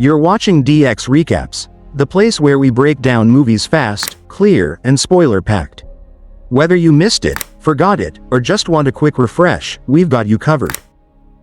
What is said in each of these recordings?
You're watching DX Recaps, the place where we break down movies fast, clear, and spoiler-packed. Whether you missed it, forgot it, or just want a quick refresh, we've got you covered.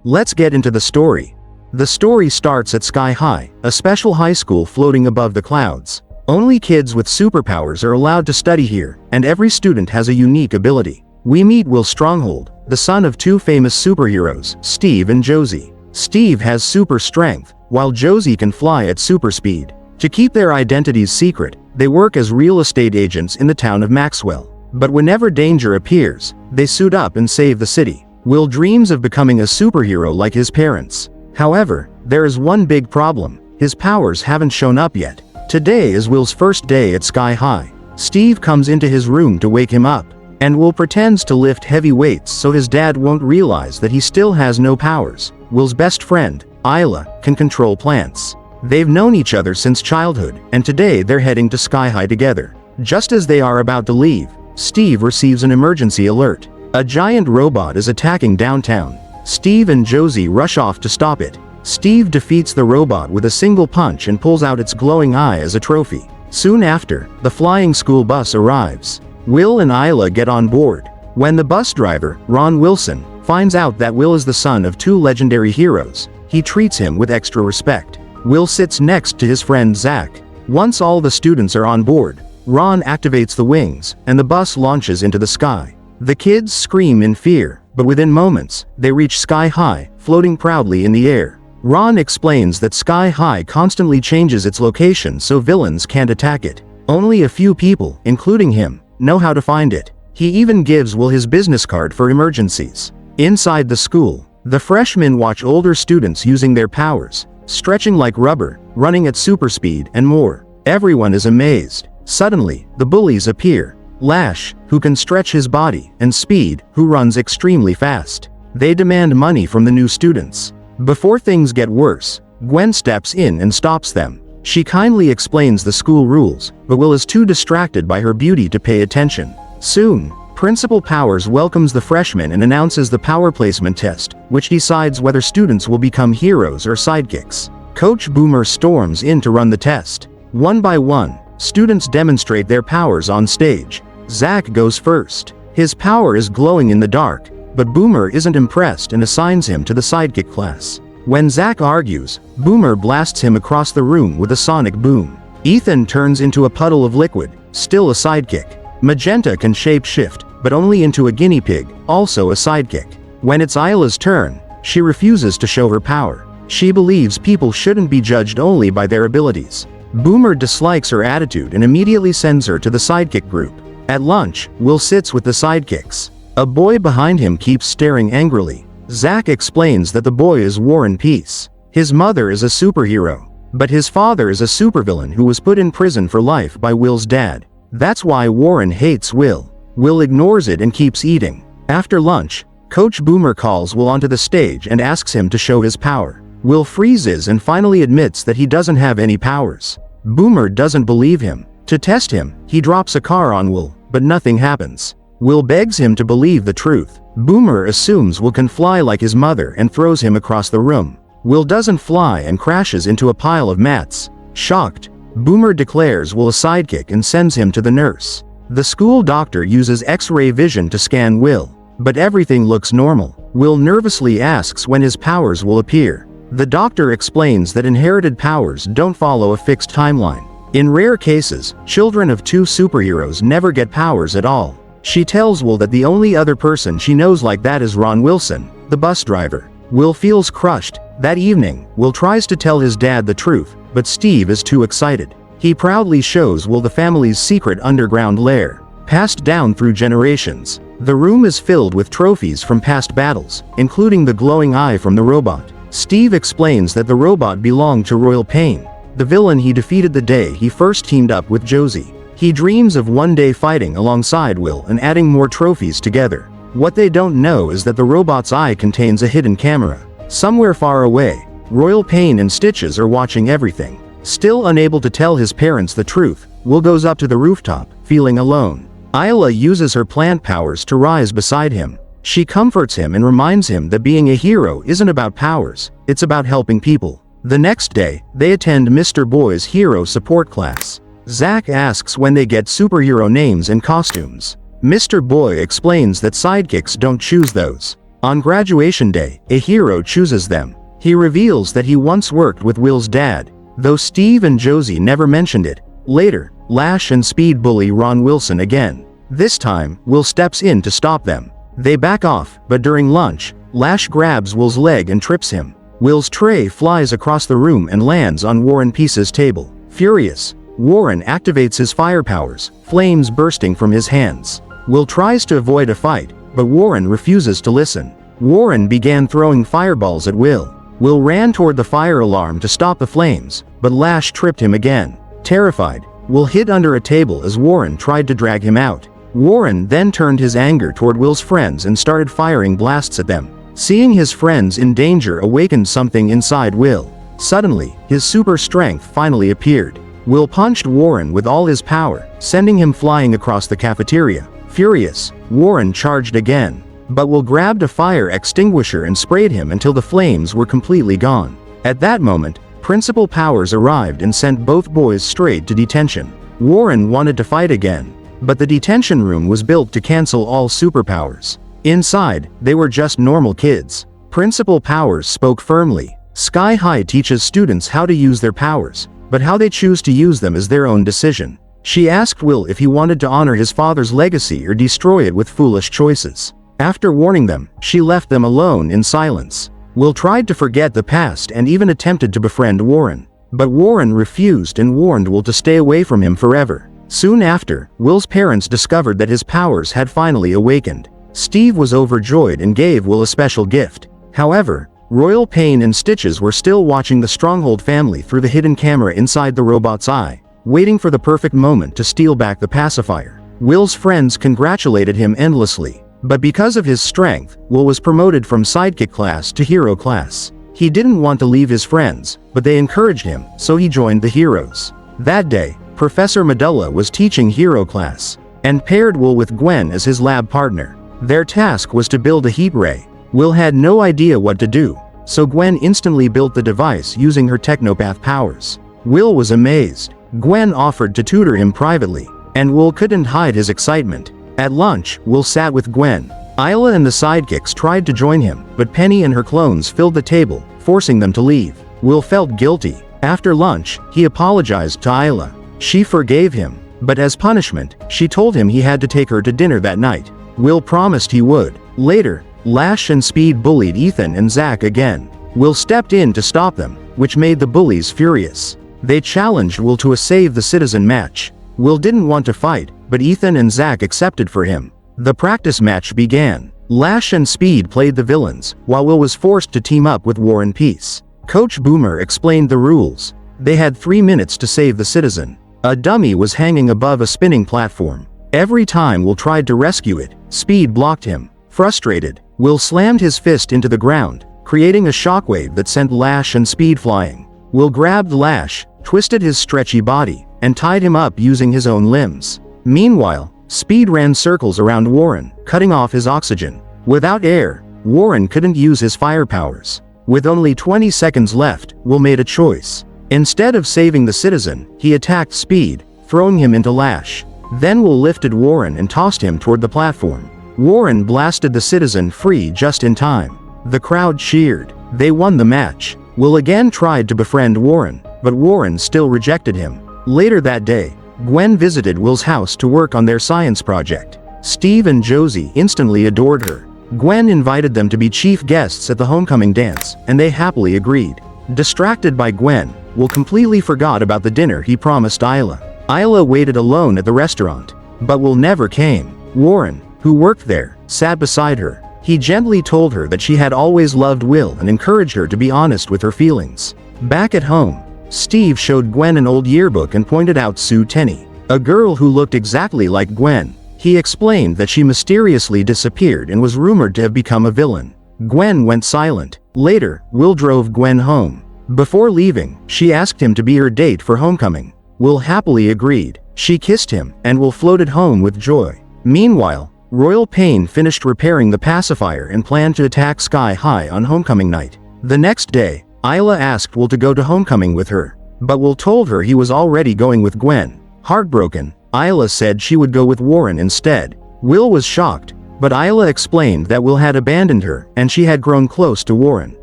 Let's get into the story. The story starts at Sky High, a special high school floating above the clouds. Only kids with superpowers are allowed to study here, and every student has a unique ability. We meet Will Stronghold, the son of two famous superheroes, Steve and Josie. Steve has super strength, while Josie can fly at super speed. To keep their identities secret, they work as real estate agents in the town of Maxwell. But whenever danger appears, they suit up and save the city. Will dreams of becoming a superhero like his parents. However, there is one big problem: his powers haven't shown up yet. Today is Will's first day at Sky High. Steve comes into his room to wake him up, and Will pretends to lift heavy weights so his dad won't realize that he still has no powers. Will's best friend, Isla, can control plants. They've known each other since childhood, and today they're heading to Sky High together. Just as they are about to leave, Steve receives an emergency alert. A giant robot is attacking downtown. Steve and Josie rush off to stop it. Steve defeats the robot with a single punch and pulls out its glowing eye as a trophy. Soon after, the flying school bus arrives. Will and Isla get on board. When the bus driver, Ron Wilson, finds out that Will is the son of two legendary heroes, he treats him with extra respect. Will sits next to his friend Zach. Once all the students are on board, Ron activates the wings, and the bus launches into the sky. The kids scream in fear, but within moments, they reach Sky High, floating proudly in the air. Ron explains that Sky High constantly changes its location so villains can't attack it. Only a few people, including him, know how to find it. He even gives Will his business card for emergencies. Inside the school, the freshmen watch older students using their powers, stretching like rubber, running at super speed, and more. Everyone is amazed. Suddenly, the bullies appear. Lash, who can stretch his body, and Speed, who runs extremely fast. They demand money from the new students. Before things get worse, Gwen steps in and stops them. She kindly explains the school rules, but Will is too distracted by her beauty to pay attention. Soon, Principal Powers welcomes the freshmen and announces the power placement test, which decides whether students will become heroes or sidekicks. Coach Boomer storms in to run the test. One by one, students demonstrate their powers on stage. Zach goes first. His power is glowing in the dark, but Boomer isn't impressed and assigns him to the sidekick class. When Zach argues, Boomer blasts him across the room with a sonic boom. Ethan turns into a puddle of liquid, still a sidekick. Magenta can shape-shift, but only into a guinea pig, also a sidekick. When it's Isla's turn, she refuses to show her power. She believes people shouldn't be judged only by their abilities. Boomer dislikes her attitude and immediately sends her to the sidekick group. At lunch, Will sits with the sidekicks. A boy behind him keeps staring angrily. Zach explains that the boy is War and Peace. His mother is a superhero, but his father is a supervillain who was put in prison for life by Will's dad. That's why Warren hates Will. Will ignores it and keeps eating. After lunch, Coach Boomer calls Will onto the stage and asks him to show his power. Will freezes and finally admits that he doesn't have any powers. Boomer doesn't believe him. To test him, he drops a car on Will, but nothing happens. Will begs him to believe the truth. Boomer assumes Will can fly like his mother and throws him across the room. Will doesn't fly and crashes into a pile of mats. Shocked, Boomer declares Will a sidekick and sends him to the nurse. The school doctor uses X-ray vision to scan Will, but everything looks normal. Will nervously asks when his powers will appear. The doctor explains that inherited powers don't follow a fixed timeline. In rare cases, children of two superheroes never get powers at all. She tells Will that the only other person she knows like that is Ron Wilson, the bus driver. Will feels crushed. That evening, Will tries to tell his dad the truth, but Steve is too excited. He proudly shows Will the family's secret underground lair, passed down through generations. The room is filled with trophies from past battles, including the glowing eye from the robot. Steve explains that the robot belonged to Royal Pain, the villain he defeated the day he first teamed up with Josie. He dreams of one day fighting alongside Will and adding more trophies together. What they don't know is that the robot's eye contains a hidden camera. Somewhere far away, Royal Pain and Stitches are watching everything. Still unable to tell his parents the truth, Will goes up to the rooftop, feeling alone. Isla uses her plant powers to rise beside him. She comforts him and reminds him that being a hero isn't about powers, it's about helping people. The next day, they attend Mr. Boy's hero support class. Zach asks when they get superhero names and costumes. Mr. Boy explains that sidekicks don't choose those. On graduation day, a hero chooses them. He reveals that he once worked with Will's dad, though Steve and Josie never mentioned it. Later, Lash and Speed bully Ron Wilson again. This time, Will steps in to stop them. They back off, but during lunch, Lash grabs Will's leg and trips him. Will's tray flies across the room and lands on War and Peace's table. Furious, Warren activates his fire powers, flames bursting from his hands. Will tries to avoid a fight, but Warren refuses to listen. Warren began throwing fireballs at Will. Will ran toward the fire alarm to stop the flames, but Lash tripped him again. Terrified, Will hid under a table as Warren tried to drag him out. Warren then turned his anger toward Will's friends and started firing blasts at them. Seeing his friends in danger awakened something inside Will. Suddenly, his super strength finally appeared. Will punched Warren with all his power, sending him flying across the cafeteria. Furious, Warren charged again, but Will grabbed a fire extinguisher and sprayed him until the flames were completely gone. At that moment, Principal Powers arrived and sent both boys straight to detention. Warren wanted to fight again, but the detention room was built to cancel all superpowers. Inside, they were just normal kids. Principal Powers spoke firmly. Sky High teaches students how to use their powers, but how they choose to use them is their own decision. She asked Will if he wanted to honor his father's legacy or destroy it with foolish choices. After warning them, she left them alone in silence. Will tried to forget the past and even attempted to befriend Warren. But Warren refused and warned Will to stay away from him forever. Soon after, Will's parents discovered that his powers had finally awakened. Steve was overjoyed and gave Will a special gift. However, Royal Pain and Stitches were still watching the Stronghold family through the hidden camera inside the robot's eye, waiting for the perfect moment to steal back the pacifier. Will's friends congratulated him endlessly. But because of his strength, Will was promoted from sidekick class to hero class. He didn't want to leave his friends, but they encouraged him, so he joined the heroes. That day, Professor Medulla was teaching hero class, and paired Will with Gwen as his lab partner. Their task was to build a heat ray. Will had no idea what to do, so Gwen instantly built the device using her technopath powers. Will was amazed. Gwen offered to tutor him privately, and Will couldn't hide his excitement. At lunch, Will sat with Gwen. Isla and the sidekicks tried to join him, but Penny and her clones filled the table, forcing them to leave. Will felt guilty. After lunch, he apologized to Isla. She forgave him, but as punishment, she told him he had to take her to dinner that night. Will promised he would. Later, Lash and Speed bullied Ethan and Zach again. Will stepped in to stop them, which made the bullies furious. They challenged Will to a Save the Citizen match. Will didn't want to fight, but Ethan and Zach accepted for him. The practice match began. Lash and Speed played the villains, while Will was forced to team up with War and Peace. Coach Boomer explained the rules. They had 3 minutes to save the citizen. A dummy was hanging above a spinning platform. Every time Will tried to rescue it, Speed blocked him. Frustrated, Will slammed his fist into the ground, creating a shockwave that sent Lash and Speed flying. Will grabbed Lash, twisted his stretchy body, and tied him up using his own limbs. Meanwhile, Speed ran circles around Warren, cutting off his oxygen. Without air, Warren couldn't use his fire powers. With only 20 seconds left, Will made a choice. Instead of saving the citizen, he attacked Speed, throwing him into Lash. Then Will lifted Warren and tossed him toward the platform. Warren blasted the citizen free just in time. The crowd cheered. They won the match. Will again tried to befriend Warren, but Warren still rejected him. Later that day, Gwen visited Will's house to work on their science project. Steve and Josie instantly adored her. Gwen invited them to be chief guests at the homecoming dance, and they happily agreed. Distracted by Gwen, Will completely forgot about the dinner he promised Isla. Isla waited alone at the restaurant, but Will never came. Warren, who worked there, sat beside her. He gently told her that she had always loved Will and encouraged her to be honest with her feelings. Back at home, Steve showed Gwen an old yearbook and pointed out Sue Tenney, a girl who looked exactly like Gwen. He explained that she mysteriously disappeared and was rumored to have become a villain. Gwen went silent. Later, Will drove Gwen home. Before leaving, she asked him to be her date for homecoming. Will happily agreed. She kissed him, and Will floated home with joy. Meanwhile, Royal Pain finished repairing the pacifier and planned to attack Sky High on homecoming night. The next day, Isla asked Will to go to homecoming with her, but Will told her he was already going with Gwen. Heartbroken, Isla said she would go with Warren instead. Will was shocked, but Isla explained that Will had abandoned her and she had grown close to Warren.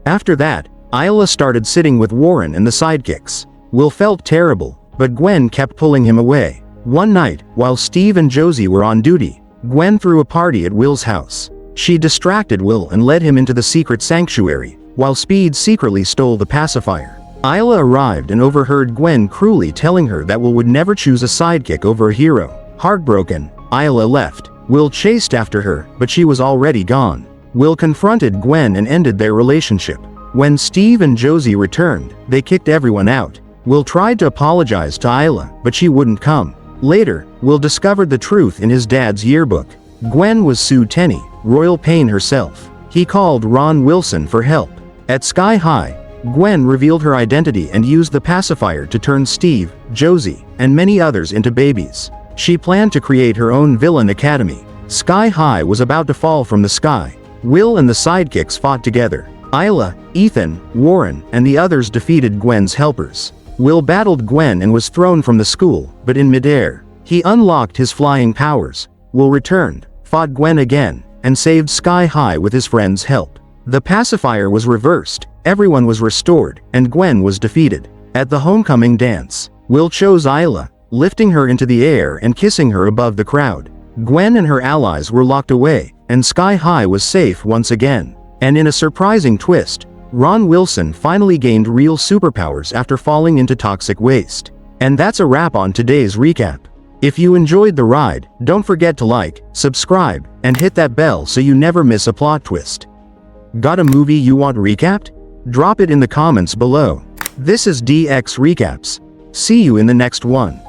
After that, Isla started sitting with Warren and the sidekicks. Will felt terrible, but Gwen kept pulling him away. One night, while Steve and Josie were on duty, Gwen threw a party at Will's house. She distracted Will and led him into the secret sanctuary, while Speed secretly stole the pacifier. Isla arrived and overheard Gwen cruelly telling her that Will would never choose a sidekick over a hero. Heartbroken, Isla left. Will chased after her, but she was already gone. Will confronted Gwen and ended their relationship. When Steve and Josie returned, they kicked everyone out. Will tried to apologize to Isla, but she wouldn't come. Later, Will discovered the truth in his dad's yearbook. Gwen was Sue Tenney, Royal Pain herself. He called Ron Wilson for help. At Sky High, Gwen revealed her identity and used the pacifier to turn Steve, Josie, and many others into babies. She planned to create her own villain academy. Sky High was about to fall from the sky. Will and the sidekicks fought together. Isla, Ethan, Warren, and the others defeated Gwen's helpers. Will battled Gwen and was thrown from the school, but in midair, he unlocked his flying powers. Will returned, fought Gwen again, and saved Sky High with his friend's help. The pacifier was reversed, everyone was restored, and Gwen was defeated. At the homecoming dance, Will chose Isla, lifting her into the air and kissing her above the crowd. Gwen and her allies were locked away, and Sky High was safe once again. And in a surprising twist, Ron Wilson finally gained real superpowers after falling into toxic waste. And that's a wrap on today's recap. If you enjoyed the ride, don't forget to like, subscribe, and hit that bell so you never miss a plot twist. Got a movie you want recapped? Drop it in the comments below. This is DX Recaps. See you in the next one.